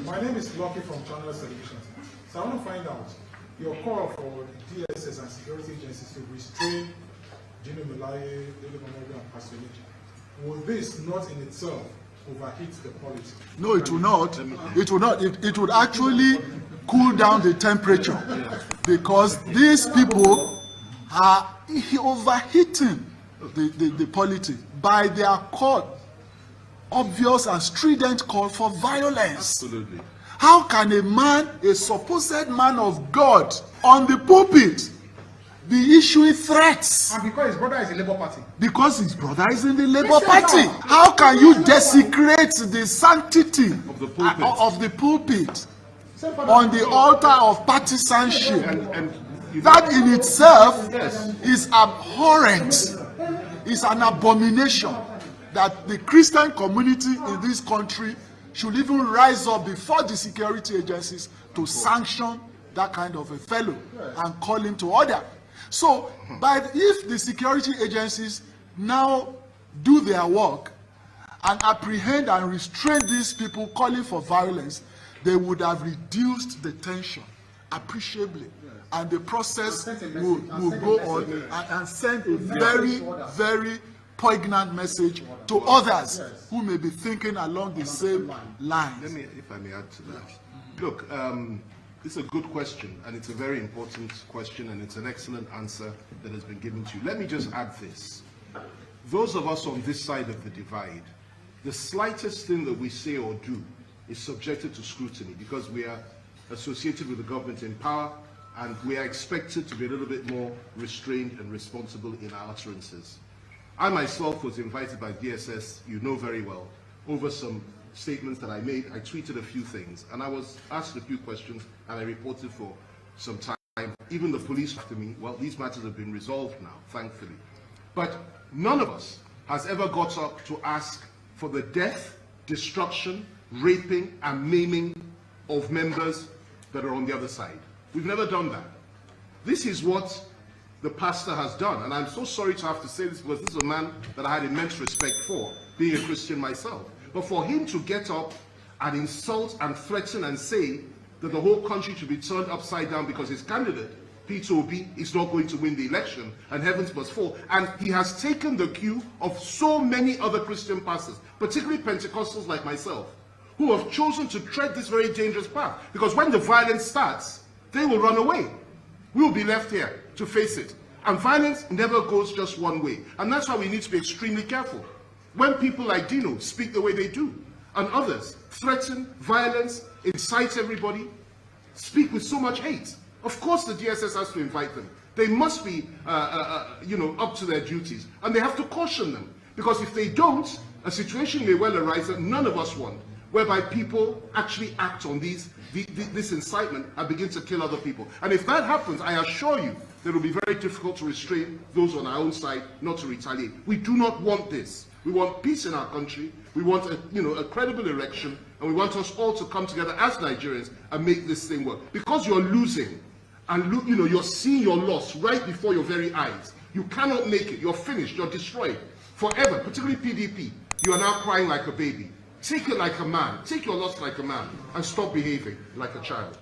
My name is Lucky from Channel Television. So I want to find out your call for DSS and security agencies to restrain Gino Melaye, Dele Momodu, and Pastor Elijah. Will this not in itself overheat the politics? No, it will not. It will not. It would actually cool down the temperature, because these people are overheating the politics by their call, obvious and strident call for violence. Absolutely. How can a man, a supposed man of God, on the pulpit be issuing threats? And because his brother is in the Labour Party. Because his brother is in the Labour Party. How can you desecrate the sanctity of the pulpit on the altar of partisanship? That in itself is abhorrent. It's an abomination that the Christian community in this country should even rise up before the security agencies to sanction that kind of a fellow and call him to order. So, if the security agencies now do their work and apprehend and restrain these people calling for violence, they would have reduced the tension appreciably, and the process will go on and send a very, very poignant message to others who may be thinking along the same lines. Let me, if I may add to that. Look, it's a good question, and it's a very important question, and it's an excellent answer that has been given to you. Let me just add this. Those of us on this side of the divide, the slightest thing that we say or do is subjected to scrutiny, because we are associated with the government in power, and we are expected to be a little bit more restrained and responsible in our utterances. I myself was invited by DSS, you know very well, over some statements that I made. I tweeted a few things, and I was asked a few questions, and I reported for some time. Even the police after me, well, these matters have been resolved now, thankfully. But none of us has ever got up to ask for the death, destruction, raping, and maiming of members that are on the other side. We've never done that. This is what the pastor has done, and I'm so sorry to have to say this, because this is a man that I had immense respect for, being a Christian myself. But for him to get up and insult and threaten and say that the whole country should be turned upside down because his candidate, Peter Obi, is not going to win the election and heavens must fall, and he has taken the cue of so many other Christian pastors, particularly Pentecostals like myself, who have chosen to tread this very dangerous path, because when the violence starts, they will run away. We will be left here to face it. And violence never goes just one way. And that's why we need to be extremely careful. When people like Dino speak the way they do, and others threaten, violence, incite everybody, speak with so much hate, of course the DSS has to invite them. They must be up to their duties. And they have to caution them. Because if they don't, a situation may well arise that none of us want, whereby people actually act on this incitement and begin to kill other people. And if that happens, I assure you that it will be very difficult to restrain those on our own side not to retaliate. We do not want this. We want peace in our country. We want a credible election, and we want us all to come together as Nigerians and make this thing work. Because you're losing, and you're seeing your loss right before your very eyes. You cannot make it. You're finished. You're destroyed forever. Particularly PDP. You are now crying like a baby. Take it like a man. Take your loss like a man, and stop behaving like a child.